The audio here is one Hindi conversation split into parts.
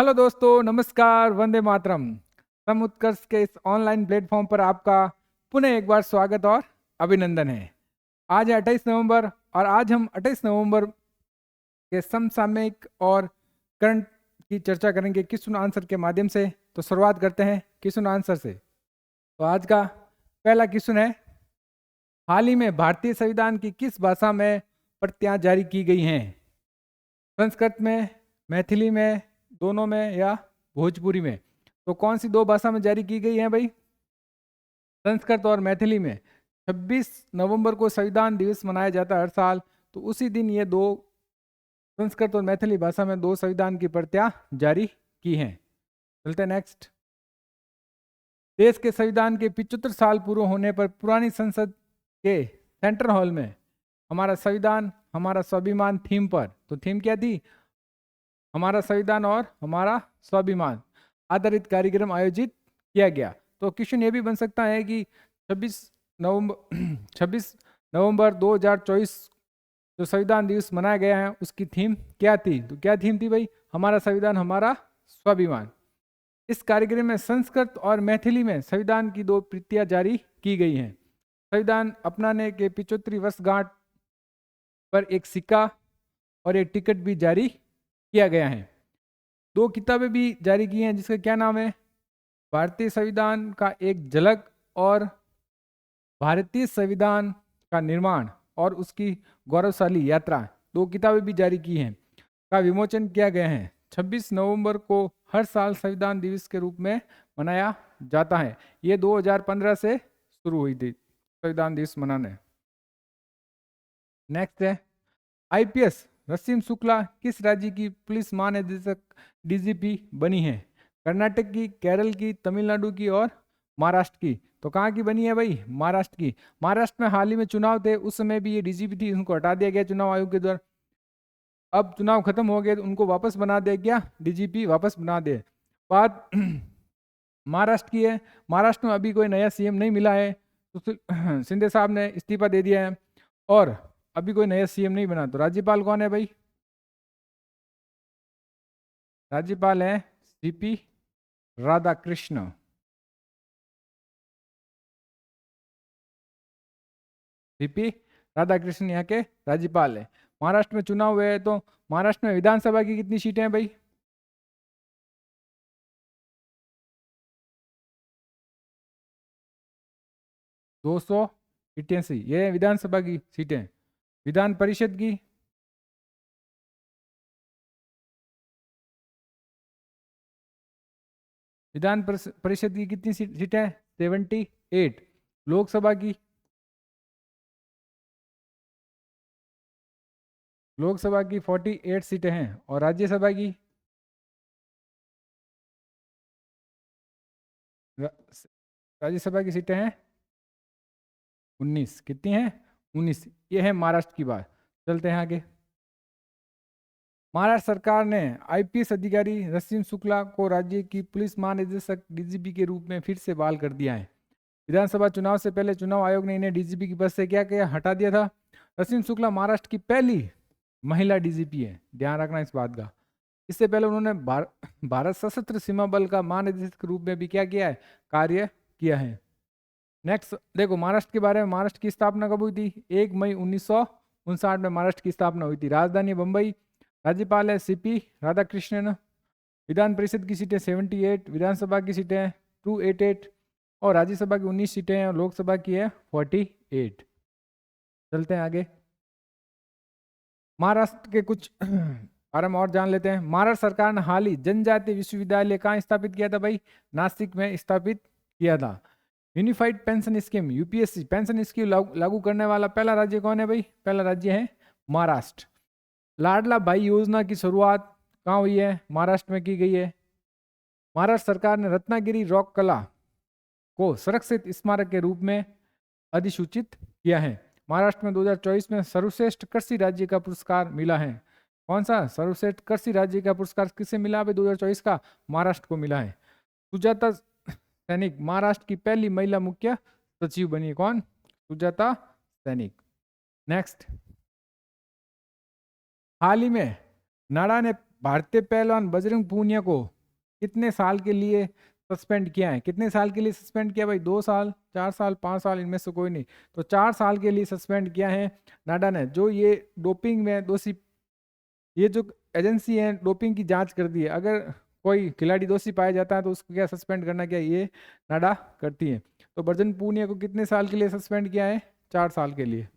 हेलो दोस्तों, नमस्कार, वंदे मातरम। सम उत्कर्ष के इस ऑनलाइन प्लेटफॉर्म पर आपका पुनः एक बार स्वागत और अभिनंदन है। आज है 28 नवंबर और आज हम 28 नवंबर के समसामयिक और करंट की चर्चा करेंगे क्वेश्चन आंसर के माध्यम से। तो शुरुआत करते हैं क्वेश्चन आंसर से। तो आज का पहला क्वेश्चन है, हाल ही में भारतीय संविधान की किस भाषा में प्रतियां जारी की गई हैं? संस्कृत में, मैथिली में, दोनों में या भोजपुरी में? तो कौन सी दो भाषा में जारी की गई है भाई? संस्कृत और मैथिली में। 26 नवंबर को संविधान दिवस मनाया जाता है हर साल। तो उसी दिन ये दो संस्कृत और मैथिली भाषा में दो संविधान की प्रतियां जारी की हैं। चलते नेक्स्ट। देश के संविधान के 75 साल पूरे होने पर पुरानी संसद के सेंट्रल हॉल में हमारा संविधान हमारा स्वाभिमान थीम पर, तो थीम क्या थी? हमारा संविधान और हमारा स्वाभिमान आधारित कार्यक्रम आयोजित किया गया। तो क्वेश्चन ये भी बन सकता है कि 26 नवंबर 2024 जो संविधान दिवस मनाया गया है उसकी थीम क्या थी? तो क्या थीम थी भाई? हमारा संविधान हमारा स्वाभिमान। इस कार्यक्रम में संस्कृत और मैथिली में संविधान की दो प्रतियां जारी की गई हैं। संविधान अपनाने के 75वीं वर्षगांठ पर एक सिक्का और एक टिकट भी जारी किया गया है। दो किताबें भी जारी की हैं जिसका क्या नाम है? भारतीय संविधान का एक झलक और भारतीय संविधान का निर्माण और उसकी गौरवशाली यात्रा, दो किताबें भी जारी की हैं, का विमोचन किया गया है। 26 नवंबर को हर साल संविधान दिवस के रूप में मनाया जाता है। ये 2015 से शुरू हुई थी संविधान दिवस मनाने। नेक्स्ट है, आईपीएस रसीम शुक्ला किस राज्य की पुलिस महानिदेशक डीजीपी बनी है? कर्नाटक की, केरल की, तमिलनाडु की और महाराष्ट्र की? तो कहाँ की बनी है भाई? महाराष्ट्र की। महाराष्ट्र में हाल ही में चुनाव थे, उस समय भी ये डीजीपी थी, उनको हटा दिया गया चुनाव आयोग के द्वारा। अब चुनाव खत्म हो गए तो उनको वापस बना दिया गया, डीजीपी वापस बना दे। बात महाराष्ट्र की है। महाराष्ट्र में अभी कोई नया सीएम नहीं मिला है, तो शिंदे साहब ने इस्तीफा दे दिया है और अभी कोई नया सीएम नहीं बना। तो राज्यपाल कौन है भाई? राज्यपाल है सीपी राधाकृष्ण। सीपी राधाकृष्ण यहाँ के राज्यपाल है। महाराष्ट्र में चुनाव हुए हैं, तो महाराष्ट्र में विधानसभा की कितनी सीटें हैं भाई? 288। ये विधानसभा की सीटें। विधान परिषद की? विधान परिषद की कितनी सीटें? 78। लोकसभा की? लोकसभा की 48 सीटें हैं। और राज्यसभा की? राज्यसभा की सीटें हैं 19। कितनी हैं? 19। ये है महाराष्ट्र की बात। चलते हैं आगे। महाराष्ट्र सरकार ने आईपीएस अधिकारी रसीम शुक्ला को राज्य की पुलिस महानिदेशक डीजीपी के रूप में फिर से बहाल कर दिया है। विधानसभा चुनाव से पहले चुनाव आयोग ने इन्हें डीजीपी की पद से क्या किया? हटा दिया था। रसीम शुक्ला महाराष्ट्र की पहली महिला डीजीपी है, ध्यान रखना इस बात का। इससे पहले उन्होंने भारत सशस्त्र सीमा बल का महानिदेशक के रूप में भी क्या किया है? कार्य किया है। नेक्स्ट देखो, महाराष्ट्र के बारे में। महाराष्ट्र की स्थापना कब हुई थी? 1 मई 1959 में महाराष्ट्र की स्थापना हुई थी। राजधानी बंबई। राज्यपाल है सीपी राधाकृष्णन। विधान परिषद की सीटें 78, विधानसभा की सीटें 288 और राज्यसभा की 19 सीटें हैं और लोकसभा की है 48। चलते हैं आगे। महाराष्ट्र के कुछ बारे में और जान लेते हैं। महाराष्ट्र सरकार ने हाल ही जनजातीय विश्वविद्यालय कहाँ स्थापित किया था भाई? नासिक में स्थापित किया था। Unified pension scheme UPSC pension scheme लागू करने वाला पहला राज्य कौन है भाई? पहला राज्य है महाराष्ट्र। लाडला भाई योजना की शुरुआत कहाँ हुई है? महाराष्ट्र में की गई है। महाराष्ट्र सरकार ने रत्नागिरी रॉक कला को संरक्षित स्मारक के रूप में अधिसूचित किया है। महाराष्ट्र में 2024 में सर्वश्रेष्ठ कृषि राज्य का पुरस्कार मिला है। कौन सा सर्वश्रेष्ठ कृषि राज्य का पुरस्कार किसे मिला भाई? 2024 का महाराष्ट्र को मिला है। सुजाता सैनिक महाराष्ट्र की पहली महिला मुख्य सचिव बनी। कौन? सुजाता सैनिक। नेक्स्ट, हाल ही में नाडा ने भारतीय पहलवान बजरंग पूनिया को कितने साल के लिए सस्पेंड किया है? कितने साल के लिए सस्पेंड किया भाई? 2 साल, 4 साल, 5 साल, इनमें से कोई नहीं। तो 4 साल के लिए सस्पेंड किया है नाडा ने। जो ये डोपिंग में दोषी, ये जो एजेंसी है डोपिंग की जांच कर दी है, अगर कोई खिलाड़ी दोषी पाया जाता है तो उसको क्या सस्पेंड करना, क्या ये नाडा करती है। तो बजरंग पूनिया को कितने साल के लिए सस्पेंड किया है? 4 साल के लिए।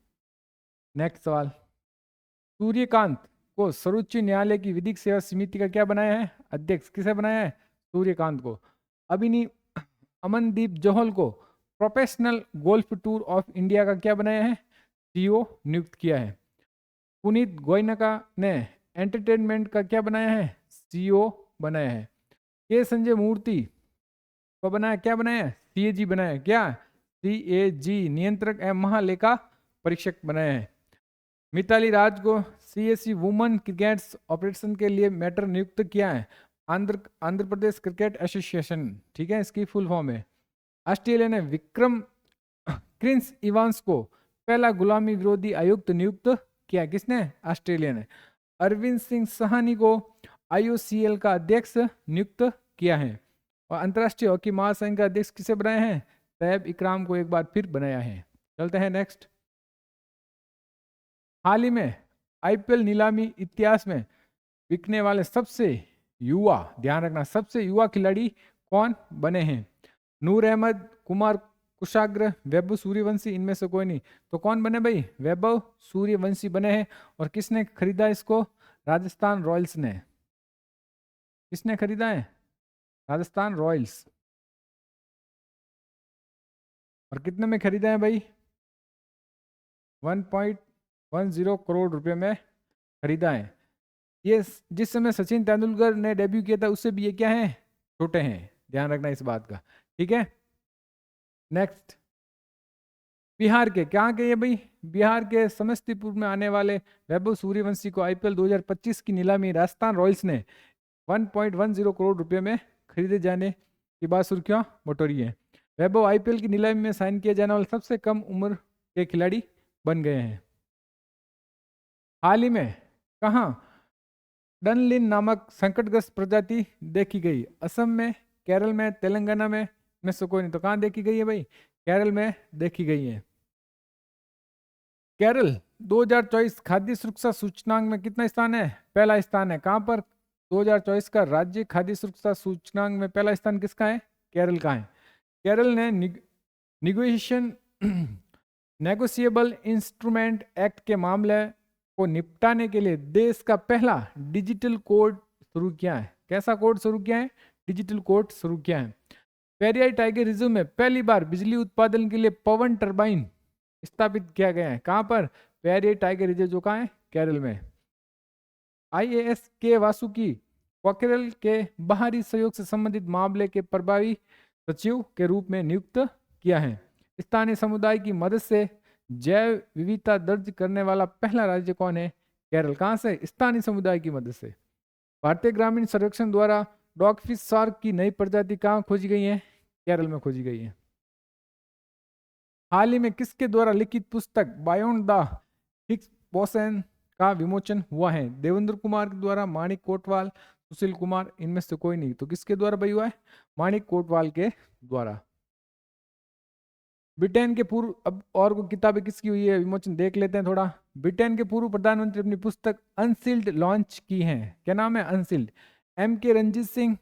नेक्स्ट सवाल, सूर्यकांत को सर्वोच्च न्यायालय की विधिक सेवा समिति का क्या बनाया है? अध्यक्ष। किसे बनाया है? सूर्यकांत को। अभिनी अमनदीप जोहल को professional golf tour of India का क्या बनाया है? सीईओ नियुक्त किया है। पुनीत गोयनका ने एंटरटेनमेंट का क्या बनाया है? सीईओ बनाया है। के संजय मूर्ति को बनाया, क्या बनाया है? सीएजी बनाया। क्या? सीएजी, नियंत्रक एवं महालेखा परीक्षक बनाया है। मिताली राज को सीएससी वुमेन क्रिकेट ऑपरेशन के लिए मैटर नियुक्त किया है। आंध्र प्रदेश क्रिकेट एसोसिएशन, ठीक है, इसकी फुल फॉर्म है। ऑस्ट्रेलिया ने विक्रम क्रिस इवांस को पहला गुलामी विरोधी आयुक्त नियुक्त किया। किसने? ऑस्ट्रेलिया ने। अरविंद सिंह सहानी को आईओसीएल का अध्यक्ष नियुक्त किया है। और अंतर्राष्ट्रीय हॉकी महासंघ का अध्यक्ष किसे बनाया है? तैयब इकराम को एक बार फिर बनाया है। चलते हैं नेक्स्ट। हाल ही में आईपीएल नीलामी इतिहास में बिकने वाले सबसे युवा, ध्यान रखना, सबसे युवा खिलाड़ी कौन बने हैं? नूर अहमद, कुमार कुशाग्र, वैभव सूर्यवंशी, इनमें से कोई नहीं। तो कौन बने भाई? वैभव सूर्यवंशी बने हैं। और किसने खरीदा इसको? राजस्थान रॉयल्स ने। किसने खरीदा है? राजस्थान रॉयल्स। और कितने में खरीदा है भाई? 1.10 करोड़ रुपए में खरीदा है। ये जिस समय सचिन तेंदुलकर ने डेब्यू किया था उससे भी ये क्या है? छोटे हैं, ध्यान रखना इस बात का, ठीक है। नेक्स्ट, बिहार के, क्या के ये भाई? बिहार के समस्तीपुर में आने वाले वैभव सूर्यवंशी को आईपीएल 2025 की नीलामी राजस्थान रॉयल्स ने 1.10 करोड़ रुपए में खरीदे जाने की बात सुर्खियां बटोरी है। वैभव आईपीएल की नीलामी में साइन किए जाने वाले सबसे कम उम्र के खिलाड़ी बन गए हैं। हाल ही में कहां डनलिन नामक संकटग्रस्त प्रजाति देखी गई? असम में, केरल में, तेलंगाना में से कोई नहीं। तो कहां देखी गई है भाई? केरल में देखी गई है। केरल 2024 खाद्य सुरक्षा सूचकांक में कितना स्थान है? पहला स्थान है। कहां पर? 2024 का राज्य खाद्य सुरक्षा सूचकांक में पहला स्थान किसका है? केरल का है। केरल ने नेगोशिएबल इंस्ट्रूमेंट एक्ट के मामले को निपटाने के लिए देश का पहला डिजिटल कोड शुरू किया है। कैसा कोड शुरू किया है? डिजिटल कोड शुरू किया है। पेरियार टाइगर रिजर्व में पहली बार बिजली उत्पादन के लिए पवन टरबाइन स्थापित किया गया है। कहां पर? पेरियार टाइगर रिजर्व, जो कहां है? केरल में। आईएएस के वासुकी पोखरेल के बाहरी सहयोग से संबंधित मामले के प्रभावी सचिव के रूप में नियुक्त किया है। स्थानीय समुदाय की मदद से जैव विविधता दर्ज करने वाला पहला राज्य कौन है? केरल। कहां से? स्थानीय समुदाय की मदद से। भारतीय ग्रामीण सर्वेक्षण द्वारा डॉगफिश शार्क की नई प्रजाति कहां खोजी गई है? केरल में खोजी गई है। हाल ही में किसके द्वारा लिखित पुस्तक बायोंड द हिग्स बोसन का विमोचन हुआ है? देवेंद्र कुमार के द्वारा, माणिक कोटवाल, सुशील कुमार, इनमें से कोई नहीं। तो किसके द्वारा भाई हुआ है? माणिक कोटवाल के द्वारा। ब्रिटेन के पूर्व, अब और को किताबें किसकी हुई है विमोचन देख लेते हैं थोड़ा। ब्रिटेन के पूर्व प्रधानमंत्री अपनी पुस्तक अनसील्ड लॉन्च की है। क्या नाम है? अनसील्ड। एम के रंजीत सिंह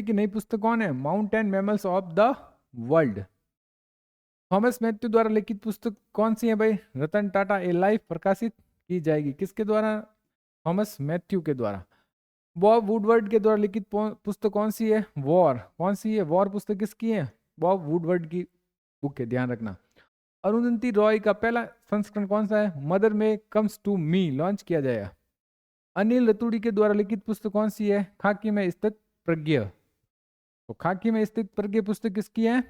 की नई पुस्तक कौन है? Mountain mammals of the world. Thomas Matthew द्वारा लिखित पुस्तक कौन सी है भाई? रतन टाटा ए लाइफ प्रकाशित की जाएगी। किसके द्वारा? थॉमस मैथ्यू के द्वारा। बॉब वुडवर्ड के द्वारा लिखित पुस्तक कौन सी है? वॉर। कौन सी है वॉर पुस्तक? किसकी है? बॉब वुडवर्ड की बुक है, ध्यान रखना। अरुंधति रॉय का पहला संस्करण कौन सा है? मदर में कम्स टू मी लॉन्च किया जाएगा। अनिल रतूड़ी के द्वारा लिखित पुस्तक कौन सी है? खाकी में स्थित प्रज्ञ। तो खाकी में स्थित प्रज्ञ पुस्तक किसकी है?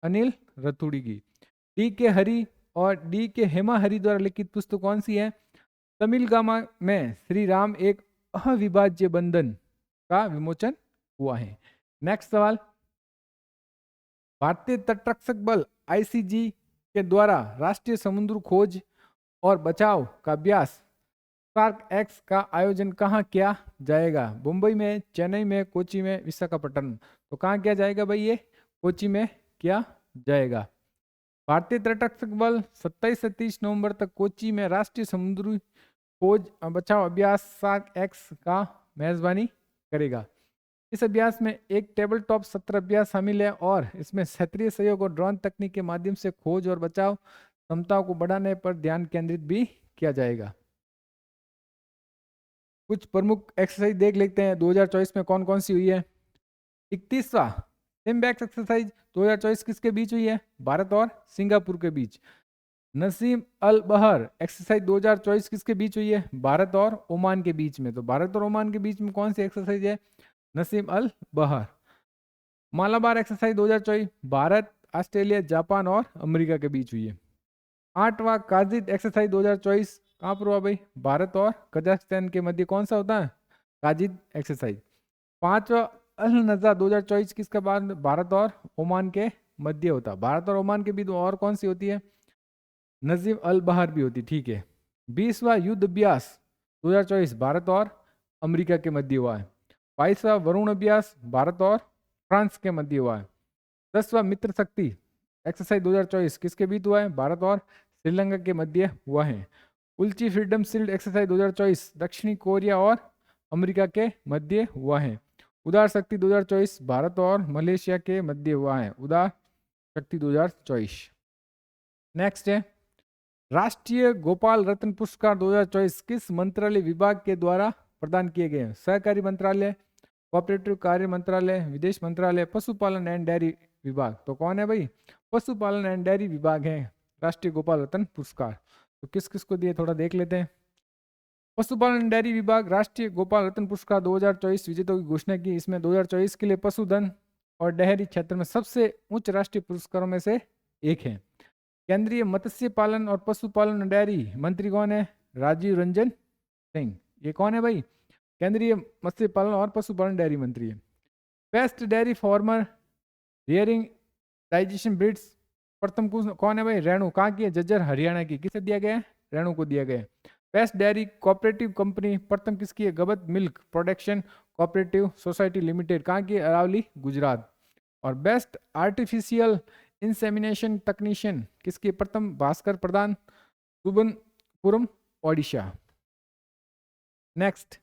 अनिल रतूड़ी की। डी के हरि और डी के हेमा हरि द्वारा लिखित पुस्तक कौन सी है? तमिल गामा में श्री राम एक अविभाज्य बंधन का विमोचन हुआ है। नेक्स्ट सवाल, भारतीय तटरक्षक बल आईसीजी के द्वारा राष्ट्रीय समुद्र खोज और बचाव का अभ्यास शार्क एक्स का आयोजन कहाँ किया जाएगा? मुंबई में, चेन्नई में, कोची में, विशाखापट्टनम। तो कहाँ किया जाएगा भाई? ये कोची में किया जाएगा। भारतीय तटरक्षक बल 27 से 30 नवंबर तक कोची में राष्ट्रीय समुद्री खोज बचाव अभ्यास शार्क एक्स का मेजबानी करेगा। इस अभ्यास में एक टेबल टॉप सत्र अभ्यास शामिल है और इसमें क्षेत्रीय सहयोग और ड्रोन तकनीक के माध्यम से खोज और बचाव क्षमताओं को बढ़ाने पर ध्यान केंद्रित भी किया जाएगा। कुछ प्रमुख एक्सरसाइज देख लेते हैं 2024 में कौन कौन सी हुई है। 31वां सिम्बैक्स एक्सरसाइज 2024 किसके बीच हुई है? भारत और सिंगापुर के बीच। नसीम अल बहर एक्सरसाइज 2024 किसके बीच हुई है? भारत और ओमान के बीच में। तो भारत और ओमान के बीच में कौन सी एक्सरसाइज है? नसीम अल बहर। Malabar exercise 2024 Bharat, Australia, Japan और अमेरिका के बीच हुई है। 8वां काजिद एक्सरसाइज 2024 कहाँ पर हुआ भाई? भारत और कजाकिस्तान के मध्य। कौन सा होता है? काजिद एक्सरसाइज। 5वां अल नजा 2024 किसके बाद? भारत और ओमान के मध्य होता। भारत और ओमान के बीच और कौन सी होती है? नजीम अल बहर भी होती। ठीक है। 20वां युद्ध अभ्यास 2024 भारत और अमेरिका के मध्य हुआ है। 22वां वरुण अभ्यास भारत और फ्रांस के मध्य हुआ है। 10वां मित्र शक्ति एक्सरसाइज 2024 किसके बीच हुआ है? भारत और श्रीलंका के मध्य हुआ है। उल्ची फ्रीडम शील्ड एक्सरसाइज 2024 दक्षिणी कोरिया और अमेरिका के मध्य हुआ है। उदार शक्ति 2024 भारत और मलेशिया के मध्य हुआ है। उदार शक्ति 2024। नेक्स्ट है राष्ट्रीय गोपाल रत्न पुरस्कार 2024 किस मंत्रालय विभाग के द्वारा प्रदान किए गए हैं? सहकारी मंत्रालय, कोऑपरेटिव कार्य मंत्रालय, विदेश मंत्रालय, पशुपालन एंड डेयरी विभाग। तो कौन है भाई? पशुपालन एंड डेयरी विभाग है राष्ट्रीय गोपाल रत्न पुरस्कार। तो किस किस को दिए थोड़ा देख लेते हैं। पशुपालन डेयरी विभाग राष्ट्रीय गोपाल रत्न पुरस्कार 2024 विजेताओं की घोषणा की। इसमें 2024 के लिए पशुधन और डेयरी क्षेत्र में सबसे उच्च राष्ट्रीय पुरस्कारों में से एक है। केंद्रीय मत्स्य पालन और पशुपालन डेयरी मंत्री कौन है? राजीव रंजन सिंह। ये कौन है भाई? केंद्रीय मत्स्य पालन और पशुपालन डेयरी मंत्री है। Best dairy farmer rearing digestion breeds प्रथम कौन है भाई? रेणु। कहाँ की है? जज्जर हरियाणा की। किसे दिया गया है? रेणु को दिया गया है। बेस्ट डेयरी कोऑपरेटिव कंपनी प्रथम किसकी है? गबत milk production cooperative society limited. कहाँ की? अरावली, गुजरात। और बेस्ट आर्टिफिशियल इंसेमिनेशन तकनीशियन किसकी? प्रथम भास्कर प्रधान, सुबनपुरम, ओडिशा। नेक्स्ट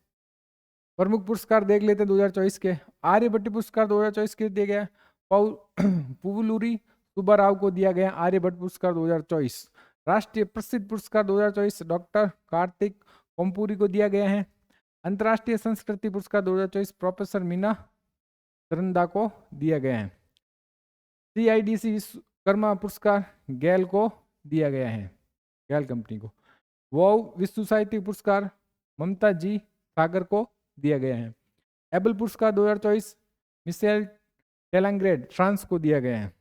प्रमुख पुरस्कार देख लेते हैं 2024 के। आर्यभट्ट पुरस्कार 2024 के दिया गया पुवलूरी सुब्बाराव को दिया गया आर्यभट्ट पुरस्कार 2024। राष्ट्रीय प्रसिद्ध पुरस्कार 2024 डॉक्टर कार्तिक कोम्पुरी को दिया गया है। अंतर्राष्ट्रीय संस्कृति पुरस्कार 2024 प्रोफेसर मीना तरंदा को दिया गया है। CIDC विश्वकर्मा पुरस्कार गैल को दिया गया है, गैल कंपनी को। वो विश्व साहित्य पुरस्कार ममता जी सागर को दिया गया है। एबल पुरस्कार 2024 मिशेल टेलंग्रेड फ्रांस को दिया गया है।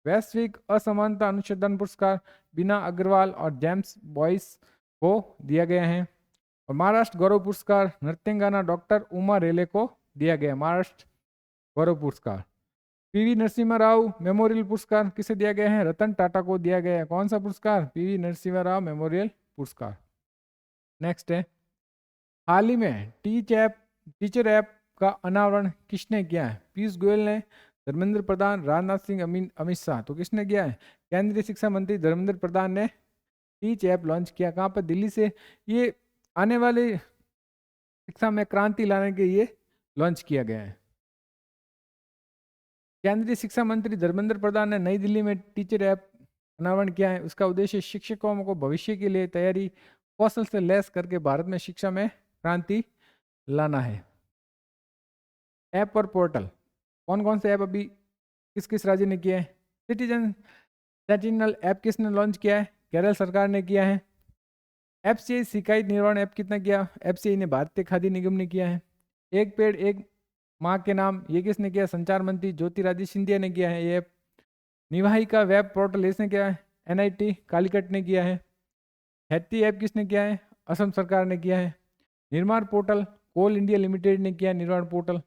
वैश्विक असमानता अनुसंधान पुरस्कार बीना अग्रवाल और जेम्स बॉयस को दिया गया है। और महाराष्ट्र गौरव पुरस्कार नृत्यांगना डॉक्टर उमा रेले को दिया गया। महाराष्ट्र गौरव पुरस्कार। PV नरसिम्हा राव मेमोरियल पुरस्कार किसे दिया गया है? रतन टाटा को दिया गया है। कौन सा पुरस्कार? PV नरसिम्हा राव मेमोरियल पुरस्कार। नेक्स्ट है हाल ही में टीचर ऐप का अनावरण किसने किया है? पीयूष गोयल ने, धर्मेंद्र प्रधान, राजनाथ सिंह, अमित शाह। तो किसने किया है? केंद्रीय शिक्षा मंत्री धर्मेंद्र प्रधान ने टीच ऐप लॉन्च किया। कहाँ पर? दिल्ली से। ये आने वाले शिक्षा में क्रांति लाने के लिए लॉन्च किया गया है। केंद्रीय शिक्षा मंत्री धर्मेंद्र प्रधान ने नई दिल्ली में टीचर ऐप अनावरण किया है। उसका उद्देश्य शिक्षकों को भविष्य के लिए तैयारी कौशल से लैस करके भारत में शिक्षा में क्रांति लाना है। ऐप और पोर्टल कौन कौन से ऐप अभी किस किस राज्य ने किया है? सिटीजन सेंटिनल ऐप किसने लॉन्च किया है? केरल सरकार ने किया है। FCI शिकायत निवारण ऐप कितना किया? FCI ने भारतीय खाद्य निगम ने किया है। एक पेड़ एक माँ के नाम ये किसने किया? संचार मंत्री ज्योतिरादित्य सिंधिया ने किया है ये ऐप। निवाही का वेब पोर्टल इसने किया है? NIT कालीकट ने किया है। हैती ऐप किसने किया है? असम सरकार ने किया है। निर्माण पोर्टल कोल इंडिया लिमिटेड ने किया है निर्माण पोर्टल।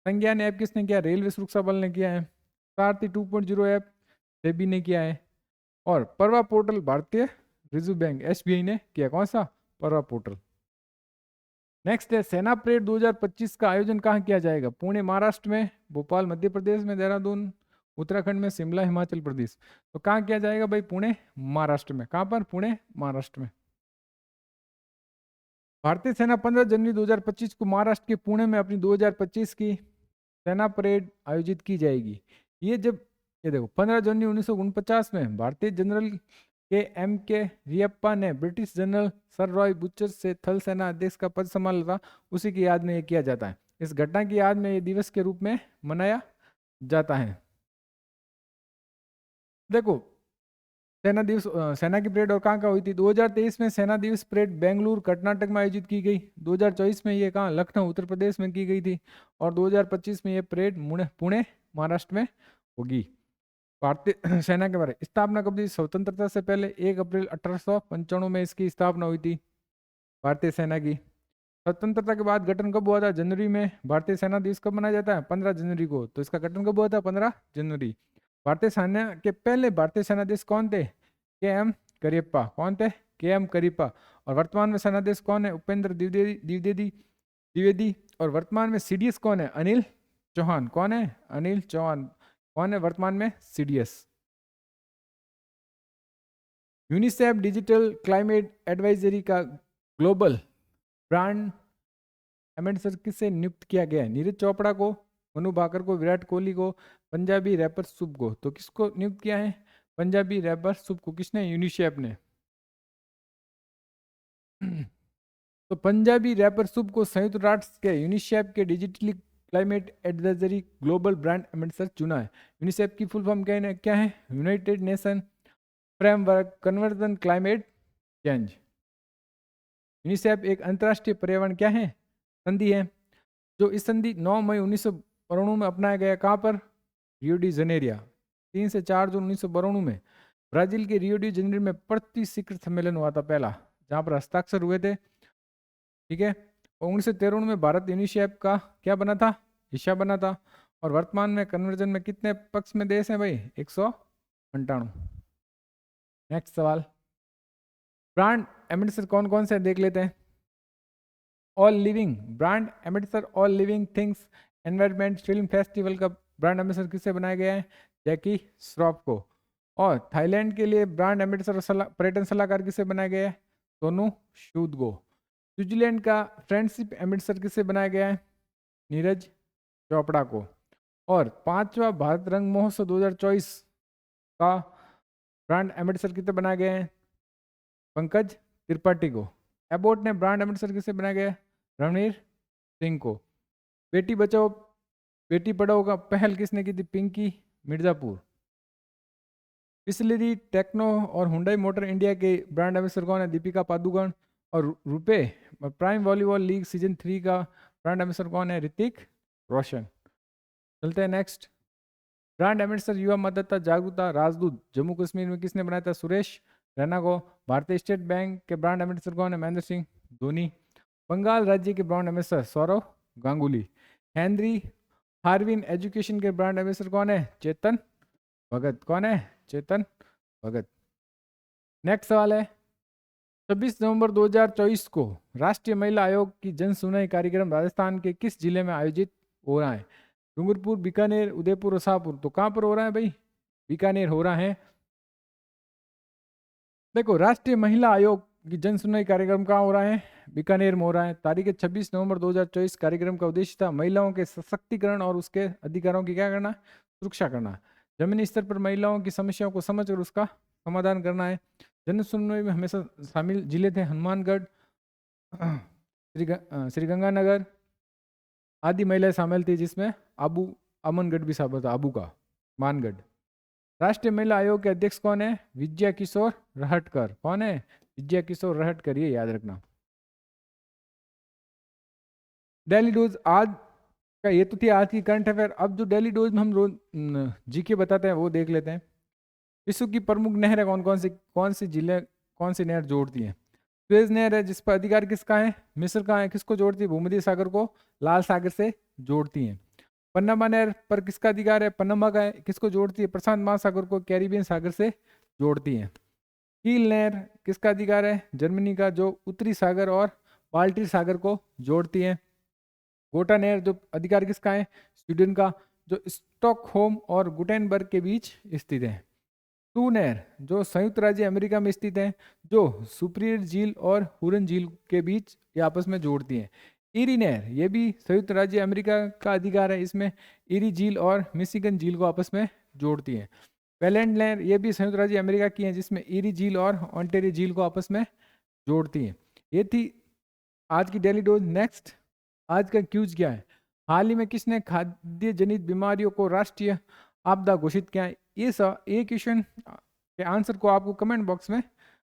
संज्ञान ऐप किसने किया? रेलवे सुरक्षा बल ने किया है। सारथी 2.0 ऐप सेबी ने किया है। और परवा पोर्टल भारतीय रिजर्व बैंक SBI ने किया। कौन सा? परवा पोर्टल। नेक्स्ट है सेना परेड 2025 का आयोजन कहाँ किया जाएगा? पुणे महाराष्ट्र में, भोपाल मध्य प्रदेश में, देहरादून उत्तराखंड में, शिमला हिमाचल प्रदेश। तो कहाँ किया जाएगा भाई? पुणे महाराष्ट्र में। कहाँ पर? पुणे महाराष्ट्र में। भारतीय सेना 15 जनवरी 2025 को महाराष्ट्र के पुणे में अपनी 2025 की सेना परेड आयोजित की जाएगी। ये देखो 15 जनवरी 1949 में भारतीय जनरल के एम के रियप्पा ने British general sir Roy butcher से थल सेना अध्यक्ष का पद संभाला था, उसी की याद में ये किया जाता है। इस घटना की याद में ये दिवस के रूप में मनाया जाता है। देखो सेना दिवस, सेना की परेड और कहाँ हुई थी? 2023 में सेना दिवस परेड बेंगलुरु कर्नाटक में आयोजित की गई। 2024 में ये कहाँ? लखनऊ उत्तर प्रदेश में की गई थी। और 2025 में ये परेड पुणे महाराष्ट्र में होगी। भारतीय सेना के बारे स्थापना कब थी? स्वतंत्रता से पहले 1 अप्रैल 1895 में इसकी स्थापना हुई थी भारतीय सेना की। स्वतंत्रता के बाद गठन कब हुआ था? जनवरी में। भारतीय सेना दिवस कब मनाया जाता है? 15 जनवरी को। तो इसका गठन कब हुआ था? 15 जनवरी। भारतीय सेना के पहले भारतीय सेनाध्यक्ष कौन थे? के एम करियप्पा। कौन थे? के एम करियप्पा। और वर्तमान में सेनाध्यक्ष कौन है? उपेंद्र द्विवेदी। और वर्तमान में सीडीएस कौन है? अनिल चौहान। कौन है? अनिल चौहान। कौन है वर्तमान में? CDS. UNICEF digital climate advisory का ग्लोबल ब्रांड एम्बेसडर किसे नियुक्त किया गया है? नीरज चोपड़ा को, मनु भाकर को, विराट कोहली को, पंजाबी रैपर सुब को। तो किसको नियुक्त किया है? पंजाबी रैपर सुब को। किसने? यूनिसेफ ने। तो पंजाबी रैपर सुब को संयुक्त राष्ट्र के यूनिसेफ के digitally climate advisory global brand ambassador चुना है। यूनिसेफ की फुल फॉर्म क्या है? United nation framework conversion climate change. UNICEF एक अंतर्राष्ट्रीय पर्यावरण क्या है? संधि है, जो इस संधि 9 मई 1992 में अपनाया गया। कहाँ पर? Rio de जनेरिया। 3 से 4 जून 1992 में ब्राजील के रियो डी जनेरियो में प्रति शिखर सम्मेलन हुआ था पहला, जहाँ पर हस्ताक्षर हुए थे। ठीक है। 1993 में भारत यूनिसेफ का क्या बना था? हिस्सा बना था। और वर्तमान में कन्वर्जन में कितने पक्ष में देश हैं भाई? 198। नेक्स्ट सवाल, ब्रांड एम्बेसडर कौन कौन से देख लेते हैं। All living brand ambassador all living things environment film festival का ब्रांड एम्बेसडर किससे बनाया गया है? जैकी श्रॉफ को। और थाईलैंड के लिए ब्रांड एम्बेसडर पर्यटन सलाहकार किससे बनाया गया है? सोनू सूद को। स्विट्जरलैंड का फ्रेंडशिप एम्बेसडर किससे बनाया गया है? नीरज चोपड़ा को। और 5वां भारत रंग महोत्सव 2024 का ब्रांड एम्बेसडर किससे बनाया गया है? पंकज त्रिपाठी को। एबोट ने ब्रांड एम्बेसडर किससे बनाया गया है? रणवीर सिंह को। बेटी बचाओ बेटी पढ़ाओ का पहल किसने की थी? पिंकी मिर्जापुर। बिस्लेरी टेक्नो और हुंडई मोटर इंडिया के ब्रांड एम्बेसडर कौन है? दीपिका पादुकोण। और RuPay prime volleyball league season 3 का ब्रांड एम्बेसडर कौन है? ऋतिक रोशन। चलते हैं नेक्स्ट। ब्रांड एम्बेसडर युवा मतदाता जागरूकता राजदूत जम्मू कश्मीर में किसने बनाया था? सुरेश रैना को। भारतीय स्टेट बैंक के ब्रांड एम्बेसडर कौन है? महेंद्र सिंह धोनी। बंगाल राज्य के brand ambassador Sourav Ganguly. Henry Harvin Education के ब्रांड एम्बेसडर कौन है? चेतन भगत। कौन है? चेतन भगत। नेक्स्ट सवाल है, 26 नवंबर 2024 को राष्ट्रीय महिला आयोग की जन सुनवाई कार्यक्रम राजस्थान के किस जिले में आयोजित हो रहा है? डूंगरपुर, बीकानेर, उदयपुर और शाहपुर। तो कहाँ पर हो रहा है भाई? बीकानेर हो रहा है। देखो राष्ट्रीय महिला आयोग की जन सुनवाई कार्यक्रम कहाँ हो रहा है? बीकानेर में हो रहा है। तारीख 26 नवंबर 2024। कार्यक्रम का उद्देश्य था महिलाओं के सशक्तिकरण और उसके अधिकारों की क्या करना? सुरक्षा करना। जमीनी स्तर पर महिलाओं की समस्याओं को समझकर उसका समाधान करना है। जन सुनवाई में हमेशा शामिल जिले थे हनुमानगढ़, श्रीगंगानगर आदि महिलाएं शामिल थी, जिसमें अमनगढ़ भी शामिल था, आबू का मानगढ़। राष्ट्रीय महिला आयोग के अध्यक्ष कौन है? विजया किशोर रहटकर। कौन है? विजया किशोर रहटकर, ये याद रखना। डेली डोज आज का ये तो थी आज की करंट अफेयर। अब जो डेली डोज में हम रोज जीके बताते हैं वो देख लेते हैं। विश्व की प्रमुख नहर है कौन सी जिले कौन सी नहर जोड़ती है? सुएज नहर है, जिस पर अधिकार किसका है? मिस्र का है। किसको जोड़ती है? भूमध्य सागर को लाल सागर से जोड़ती है। पन्नामा नहर पर किसका अधिकार है? पन्नामा का है। किसको जोड़ती है? प्रशांत महासागर को कैरिबियन सागर से जोड़ती है। कील नहर किसका अधिकार है? जर्मनी का, जो उत्तरी सागर और बाल्टिक सागर को जोड़ती है। गोटा नहर जो अधिकार किसका है, स्वीडन का, जो स्टॉकहोम और गुटेनबर्ग के बीच स्थित है। टू नहर जो संयुक्त राज्य अमेरिका में स्थित है, जो सुपीरियर झील और हुरन झील के बीच ये आपस में जोड़ती है। ईरी नहर ये भी संयुक्त राज्य अमेरिका का अधिकार है, इसमें ईरी झील और मिशिगन झील को आपस में जोड़ती है। पेलेंड नहर ये भी संयुक्त राज्य अमेरिका की है, जिसमें ईरी झील और ऑन्टेरियो झील को आपस में जोड़ती है। ये थी आज की डेली डोज। नेक्स्ट आज का क्यूज क्या है, हाल ही में किसने खाद्य जनित बीमारियों को राष्ट्रीय आपदा घोषित किया है। ये क्वेश्चन के आंसर को आपको कमेंट बॉक्स में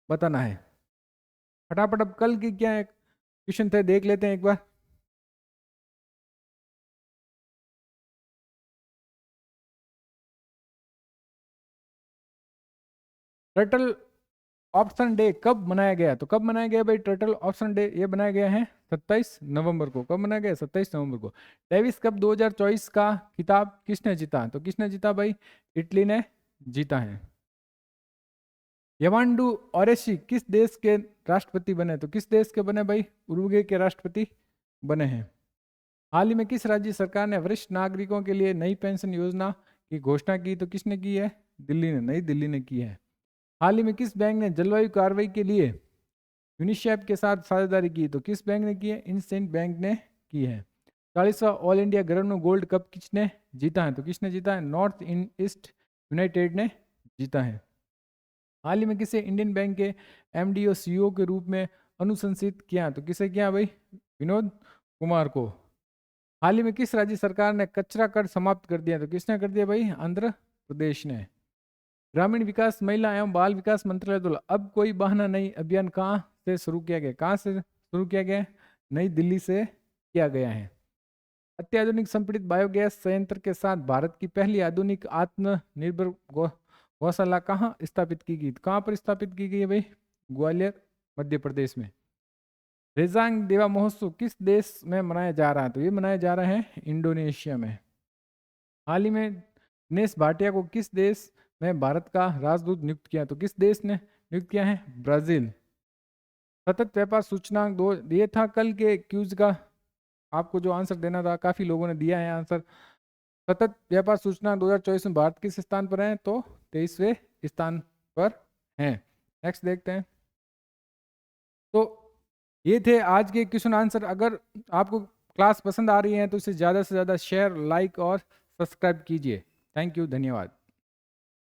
बताना है। फटाफट अब कल के क्या क्वेश्चन थे देख लेते हैं एक बार। टर्टल ऑप्शन डे कब मनाया गया, तो कब मनाया गया भाई टर्टल ऑप्शन डे, ये बनाया गया है 27 नवंबर को। कब मनाया गया, 27 नवंबर को। डेविस कप 2024 का खिताब किसने जीता, तो किसने जीता भाई, इटली ने जीता है। यमांडू ओरेसी किस देश के राष्ट्रपति बने, तो किस देश के बने भाई, उरुग्वे के राष्ट्रपति बने हैं। हाल ही में किस राज्य सरकार ने वरिष्ठ नागरिकों के लिए नई पेंशन योजना की घोषणा की, तो किसने की है, दिल्ली ने, नई दिल्ली ने की है। हाल ही में किस बैंक ने जलवायु कार्रवाई के लिए यूनिसेफ के साथ साझेदारी की, तो किस बैंक ने की है, इंडसइंड बैंक ने की है। 40वां ऑल इंडिया ग्रामीण गोल्ड कप किसने जीता है, तो किसने जीता है, नॉर्थ ईस्ट यूनाइटेड ने जीता है। हाल ही में किसे इंडियन बैंक के एमडी और सीईओ के रूप में अनुशंसित किया, तो किसे किया भाई, विनोद कुमार को। हाल ही में किस राज्य सरकार ने कचरा कर समाप्त कर दिया, तो किसने कर दिया भाई, आंध्र प्रदेश ने। ग्रामीण विकास महिला एवं बाल विकास मंत्रालय द्वारा अब कोई बहाना नहीं अभियान कहाँ से शुरू किया गया, कहाँ से शुरू किया गया, नई दिल्ली से किया गया है। अत्याधुनिक संपीड़ित बायोगैस संयंत्र के साथ भारत की पहली आधुनिक आत्मनिर्भर गौशाला कहाँ स्थापित की गई, कहाँ पर स्थापित की गई है भाई, ग्वालियर मध्य प्रदेश में। रेजांग देवा महोत्सव किस देश में मनाया जा रहा है, तो ये मनाया जा रहा है इंडोनेशिया में। हाल ही में दिनेश भाटिया को किस देश में भारत का राजदूत नियुक्त किया, तो किस देश ने नियुक्त किया है, ब्राजील। सतत व्यापार सूचकांक दो, ये था कल के क्यूज का, आपको जो आंसर देना था, काफी लोगों ने दिया है आंसर। सतत व्यापार सूचकांक 2024 में भारत किस स्थान पर है, तो 23वें स्थान पर है। नेक्स्ट देखते हैं। तो ये थे आज के क्वेश्चन आंसर। अगर आपको क्लास पसंद आ रही है तो इसे ज़्यादा से ज़्यादा शेयर, लाइक और सब्सक्राइब कीजिए। थैंक यू, धन्यवाद।